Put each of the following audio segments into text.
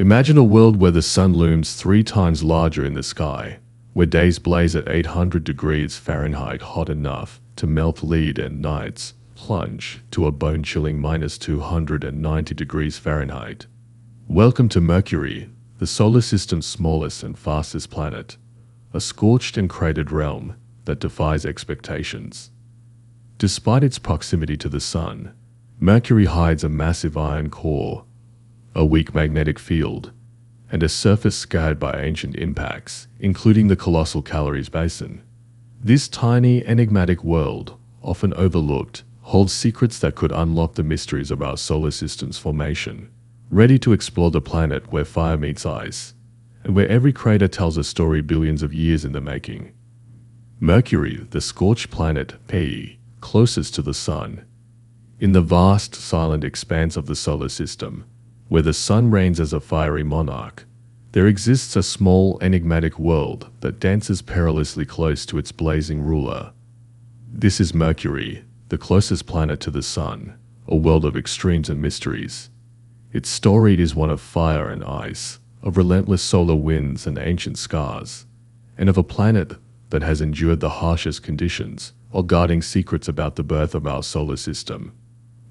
Imagine a world where the sun looms 3 times larger in the sky, where days blaze at 800 degrees Fahrenheit hot enough to melt lead and nights plunge to a bone-chilling minus 290 degrees Fahrenheit. Welcome to Mercury, the solar system's smallest and fastest planet, a scorched and cratered realm that defies expectations. Despite its proximity to the sun, Mercury hides a massive iron core, a weak magnetic field, and a surface scarred by ancient impacts, including the colossal Calories Basin. This tiny, enigmatic world, often overlooked, holds secrets that could unlock the mysteries of our solar system's formation. Ready to explore the planet where fire meets ice, and where every crater tells a story billions of years in the making. Mercury, the scorched planet P, closest to the sun. In the vast, silent expanse of the solar system, where the sun reigns as a fiery monarch, there exists a small, enigmatic world that dances perilously close to its blazing ruler. This is Mercury, the closest planet to the sun, a world of extremes and mysteries. Its story is one of fire and ice, of relentless solar winds and ancient scars, and of a planet that has endured the harshest conditions while guarding secrets about the birth of our solar system.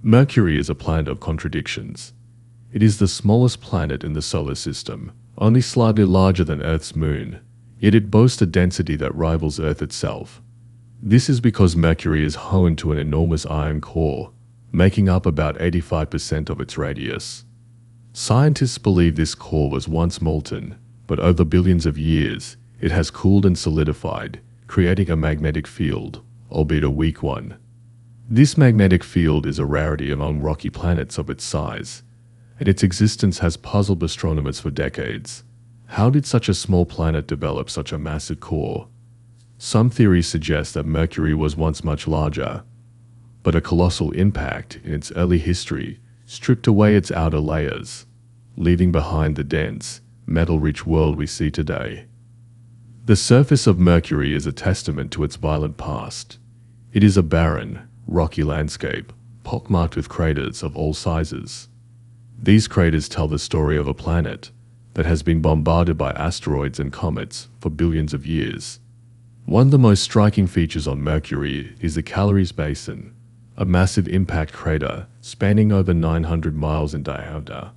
Mercury is a planet of contradictions. It is the smallest planet in the solar system, only slightly larger than Earth's moon, yet it boasts a density that rivals Earth itself. This is because Mercury is home to an enormous iron core, making up about 85% of its radius. Scientists believe this core was once molten, but over billions of years, it has cooled and solidified, creating a magnetic field, albeit a weak one. This magnetic field is a rarity among rocky planets of its size, and its existence has puzzled astronomers for decades. How did such a small planet develop such a massive core? Some theories suggest that Mercury was once much larger, but a colossal impact in its early history stripped away its outer layers, leaving behind the dense, metal-rich world we see today. The surface of Mercury is a testament to its violent past. It is a barren, rocky landscape, pockmarked with craters of all sizes. These craters tell the story of a planet that has been bombarded by asteroids and comets for billions of years. One of the most striking features on Mercury is the Calories Basin, a massive impact crater spanning over 900 miles in diameter.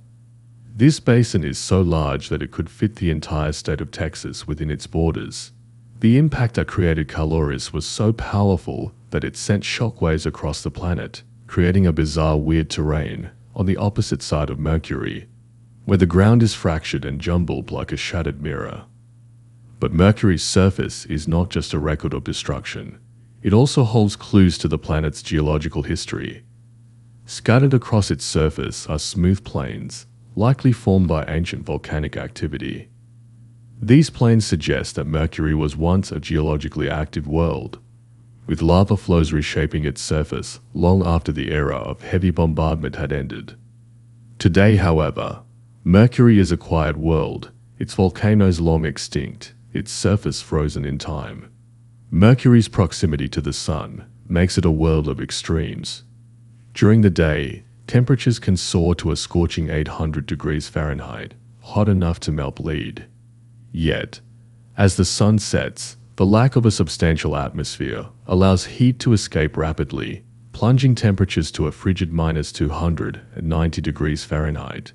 This basin is so large that it could fit the entire state of Texas within its borders. The impact that created Calories was so powerful that it sent shockwaves across the planet, creating a bizarre, weird terrain on the opposite side of Mercury, where the ground is fractured and jumbled like a shattered mirror. But Mercury's surface is not just a record of destruction. It also holds clues to the planet's geological history. Scattered across its surface are smooth plains, likely formed by ancient volcanic activity. These plains suggest that Mercury was once a geologically active world, with lava flows reshaping its surface long after the era of heavy bombardment had ended. Today, however, Mercury is a quiet world, its volcanoes long extinct, its surface frozen in time. Mercury's proximity to the sun makes it a world of extremes. During the day, temperatures can soar to a scorching 800 degrees Fahrenheit, hot enough to melt lead. Yet, as the sun sets, the lack of a substantial atmosphere allows heat to escape rapidly, plunging temperatures to a frigid minus 290 degrees Fahrenheit.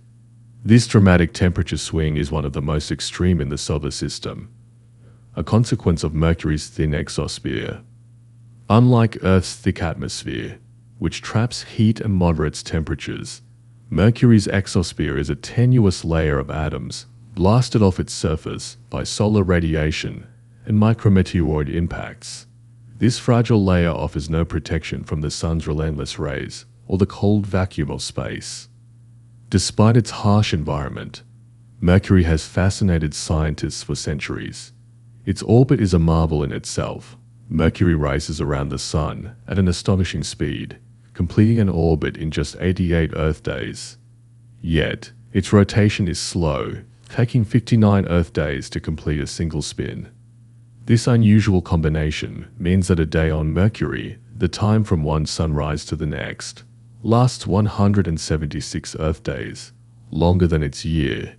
This dramatic temperature swing is one of the most extreme in the solar system, a consequence of Mercury's thin exosphere. Unlike Earth's thick atmosphere, which traps heat and moderates temperatures, Mercury's exosphere is a tenuous layer of atoms blasted off its surface by solar radiation and micrometeoroid impacts. This fragile layer offers no protection from the sun's relentless rays or the cold vacuum of space. Despite its harsh environment, Mercury has fascinated scientists for centuries. Its orbit is a marvel in itself. Mercury races around the sun at an astonishing speed, completing an orbit in just 88 Earth days. Yet, its rotation is slow, taking 59 Earth days to complete a single spin. This unusual combination means that a day on Mercury, the time from one sunrise to the next, lasts 176 Earth days, longer than its year.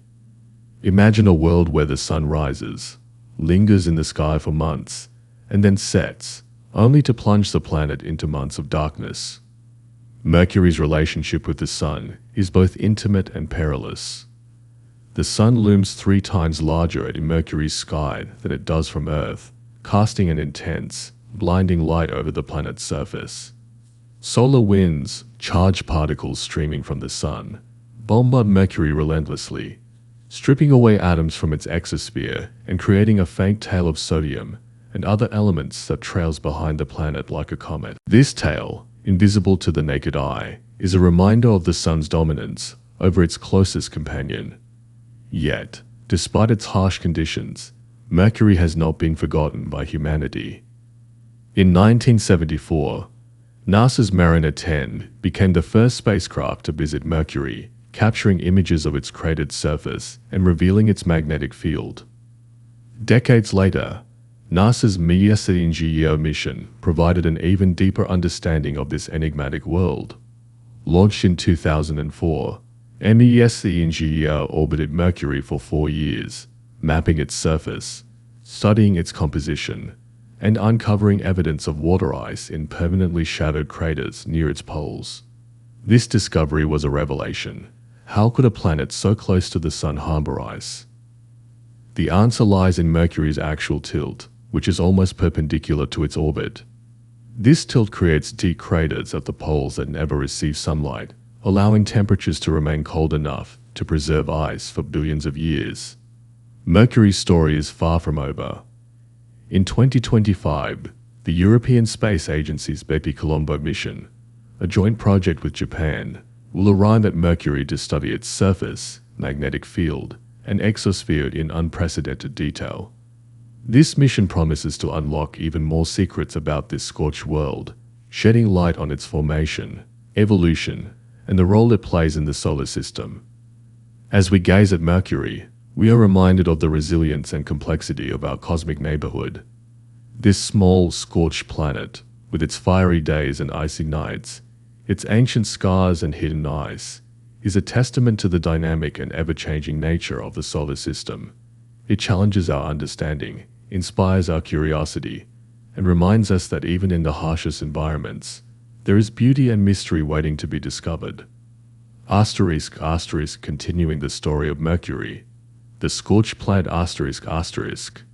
Imagine a world where the sun rises, lingers in the sky for months, and then sets, only to plunge the planet into months of darkness. Mercury's relationship with the sun is both intimate and perilous. The sun looms 3 times larger in Mercury's sky than it does from Earth, casting an intense, blinding light over the planet's surface. Solar winds, charged particles streaming from the sun, bombard Mercury relentlessly, stripping away atoms from its exosphere and creating a faint tail of sodium and other elements that trails behind the planet like a comet. This tail, invisible to the naked eye, is a reminder of the sun's dominance over its closest companion. Yet, despite its harsh conditions, Mercury has not been forgotten by humanity. In 1974, NASA's Mariner 10 became the first spacecraft to visit Mercury, capturing images of its cratered surface and revealing its magnetic field. Decades later, NASA's Mercury mission provided an even deeper understanding of this enigmatic world. Launched in 2004, Mercury orbited Mercury for 4 years, mapping its surface, studying its composition, and uncovering evidence of water ice in permanently shadowed craters near its poles. This discovery was a revelation. How could a planet so close to the sun harbor ice? The answer lies in Mercury's actual tilt, which is almost perpendicular to its orbit. This tilt creates deep craters at the poles that never receive sunlight, allowing temperatures to remain cold enough to preserve ice for billions of years. Mercury's story is far from over. In 2025, the European Space Agency's Bepi Colombo mission, a joint project with Japan, will arrive at Mercury to study its surface, magnetic field, and exosphere in unprecedented detail. This mission promises to unlock even more secrets about this scorched world, shedding light on its formation, evolution, and the role it plays in the solar system. As we gaze at Mercury, we are reminded of the resilience and complexity of our cosmic neighborhood. This small, scorched planet, with its fiery days and icy nights, its ancient scars and hidden ice, is a testament to the dynamic and ever-changing nature of the solar system. It challenges our understanding, inspires our curiosity, and reminds us that even in the harshest environments, there is beauty and mystery waiting to be discovered. **** Continuing the story of Mercury. The scorched planet ***.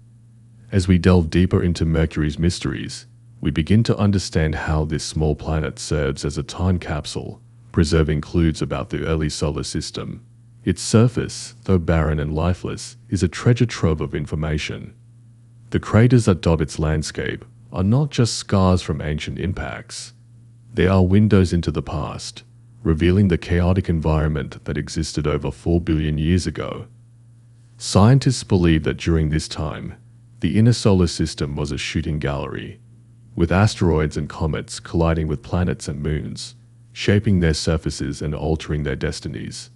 As we delve deeper into Mercury's mysteries, we begin to understand how this small planet serves as a time capsule, preserving clues about the early solar system. Its surface, though barren and lifeless, is a treasure trove of information. The craters that dot its landscape are not just scars from ancient impacts. They are windows into the past, revealing the chaotic environment that existed over 4 billion years ago. Scientists believe that during this time, the inner solar system was a shooting gallery, with asteroids and comets colliding with planets and moons, shaping their surfaces and altering their destinies.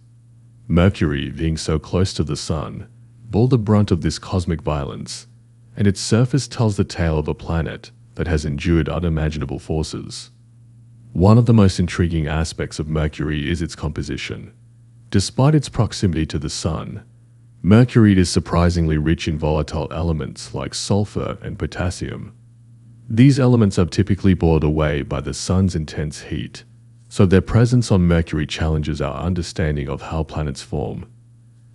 Mercury, being so close to the sun, bore the brunt of this cosmic violence, and its surface tells the tale of a planet that has endured unimaginable forces. One of the most intriguing aspects of Mercury is its composition. Despite its proximity to the sun, Mercury is surprisingly rich in volatile elements like sulfur and potassium. These elements are typically boiled away by the sun's intense heat, so their presence on Mercury challenges our understanding of how planets form.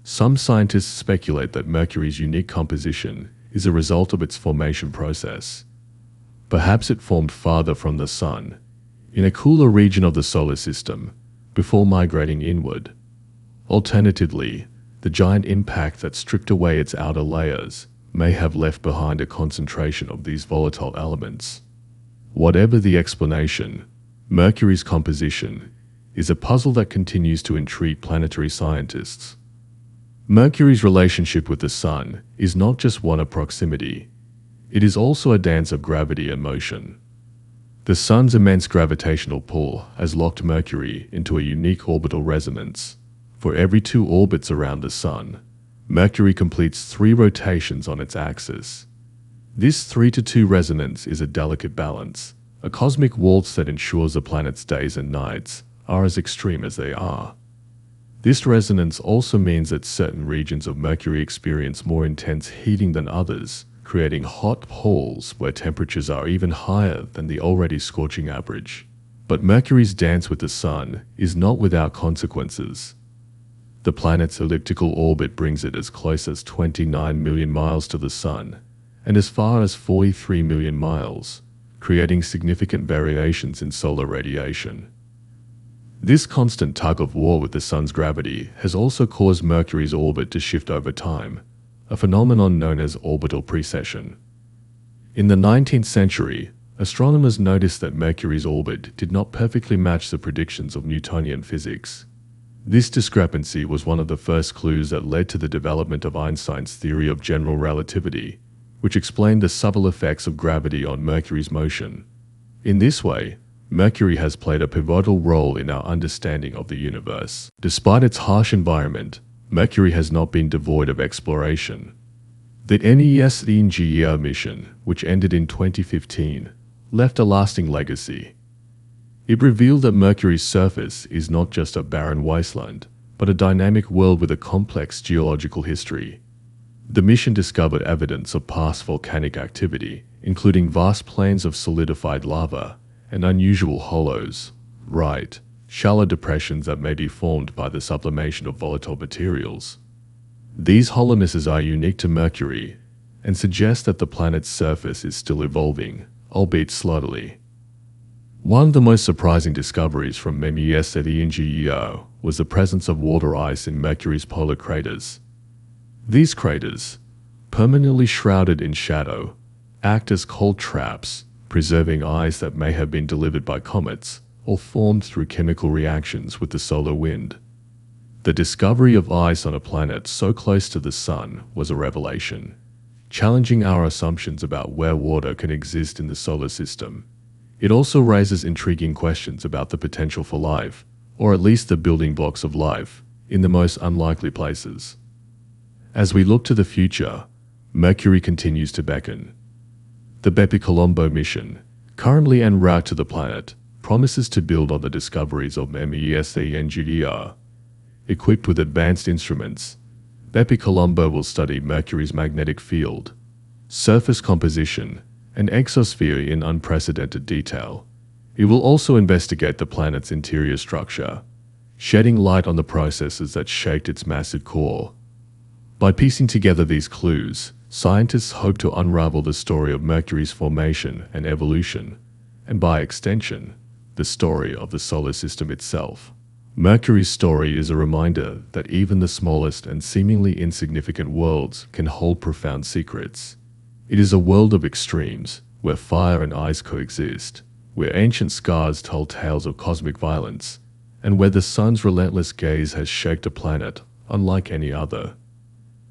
Some scientists speculate that Mercury's unique composition is a result of its formation process. Perhaps it formed farther from the sun, in a cooler region of the solar system, before migrating inward. Alternatively, the giant impact that stripped away its outer layers may have left behind a concentration of these volatile elements. Whatever the explanation, Mercury's composition is a puzzle that continues to intrigue planetary scientists. Mercury's relationship with the sun is not just one of proximity. It is also a dance of gravity and motion. The sun's immense gravitational pull has locked Mercury into a unique orbital resonance. For every 2 orbits around the sun, Mercury completes 3 rotations on its axis. This 3-to-2 resonance is a delicate balance, a cosmic waltz that ensures the planet's days and nights are as extreme as they are. This resonance also means that certain regions of Mercury experience more intense heating than others, creating hot poles where temperatures are even higher than the already scorching average. But Mercury's dance with the Sun is not without consequences. The planet's elliptical orbit brings it as close as 29 million miles to the Sun, and as far as 43 million miles, creating significant variations in solar radiation. This constant tug-of-war with the Sun's gravity has also caused Mercury's orbit to shift over time, a phenomenon known as orbital precession. In the 19th century, astronomers noticed that Mercury's orbit did not perfectly match the predictions of Newtonian physics. This discrepancy was one of the first clues that led to the development of Einstein's theory of general relativity, which explained the subtle effects of gravity on Mercury's motion. In this way, Mercury has played a pivotal role in our understanding of the universe. Despite its harsh environment, Mercury has not been devoid of exploration. The NES mission, which ended in 2015, left a lasting legacy. It revealed that Mercury's surface is not just a barren wasteland, but a dynamic world with a complex geological history. The mission discovered evidence of past volcanic activity, including vast plains of solidified lava and unusual hollows, shallow depressions that may be formed by the sublimation of volatile materials. These hollownesses are unique to Mercury and suggest that the planet's surface is still evolving, albeit slowly. One of the most surprising discoveries from MES was the presence of water ice in Mercury's polar craters. These craters, permanently shrouded in shadow, act as cold traps, preserving ice that may have been delivered by comets or formed through chemical reactions with the solar wind. The discovery of ice on a planet so close to the Sun was a revelation, challenging our assumptions about where water can exist in the solar system. It also raises intriguing questions about the potential for life, or at least the building blocks of life, in the most unlikely places. As we look to the future, Mercury continues to beckon. The Bepi-Colombo mission, currently en route to the planet, promises to build on the discoveries of MES. Equipped with advanced instruments, Bepi-Colombo will study Mercury's magnetic field, surface composition, and exosphere in unprecedented detail. It will also investigate the planet's interior structure, shedding light on the processes that shaped its massive core. By piecing together these clues, scientists hope to unravel the story of Mercury's formation and evolution, and by extension, the story of the solar system itself. Mercury's story is a reminder that even the smallest and seemingly insignificant worlds can hold profound secrets. It is a world of extremes, where fire and ice coexist, where ancient scars tell tales of cosmic violence, and where the sun's relentless gaze has shaped a planet unlike any other.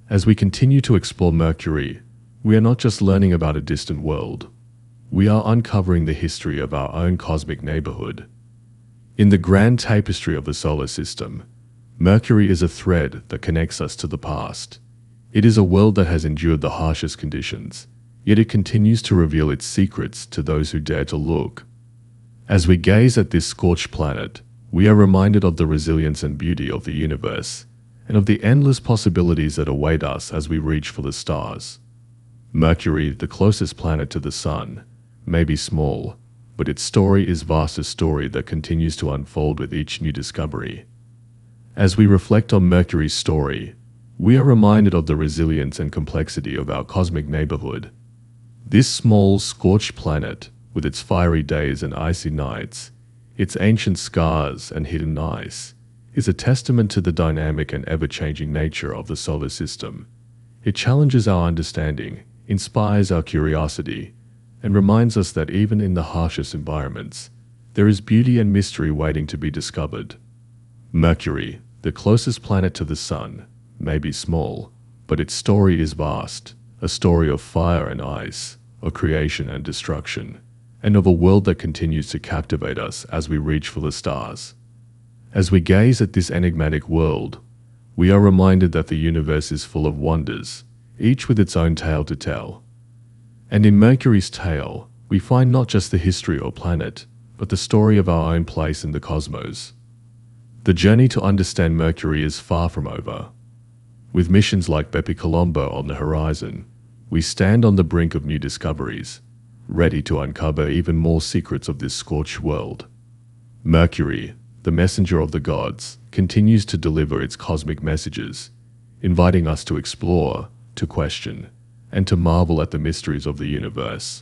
As we continue to explore Mercury, we are not just learning about a distant world. We are uncovering the history of our own cosmic neighborhood. In the grand tapestry of the solar system, Mercury is a thread that connects us to the past. It is a world that has endured the harshest conditions, yet it continues to reveal its secrets to those who dare to look. As we gaze at this scorched planet, we are reminded of the resilience and beauty of the universe, and of the endless possibilities that await us as we reach for the stars. Mercury, the closest planet to the Sun, may be small, but its story is vast, a story that continues to unfold with each new discovery. As we reflect on Mercury's story, we are reminded of the resilience and complexity of our cosmic neighborhood. This small, scorched planet, with its fiery days and icy nights, its ancient scars and hidden ice, is a testament to the dynamic and ever-changing nature of the solar system. It challenges our understanding, inspires our curiosity, and reminds us that even in the harshest environments, there is beauty and mystery waiting to be discovered. Mercury, the closest planet to the Sun, may be small, but its story is vast, a story of fire and ice, of creation and destruction, and of a world that continues to captivate us as we reach for the stars. As we gaze at this enigmatic world, we are reminded that the universe is full of wonders, each with its own tale to tell. And in Mercury's tale, we find not just the history or planet, but the story of our own place in the cosmos. The journey to understand Mercury is far from over. With missions like Bepi Colombo on the horizon, we stand on the brink of new discoveries, ready to uncover even more secrets of this scorched world. Mercury, the messenger of the gods, continues to deliver its cosmic messages, inviting us to explore, to question, and to marvel at the mysteries of the universe.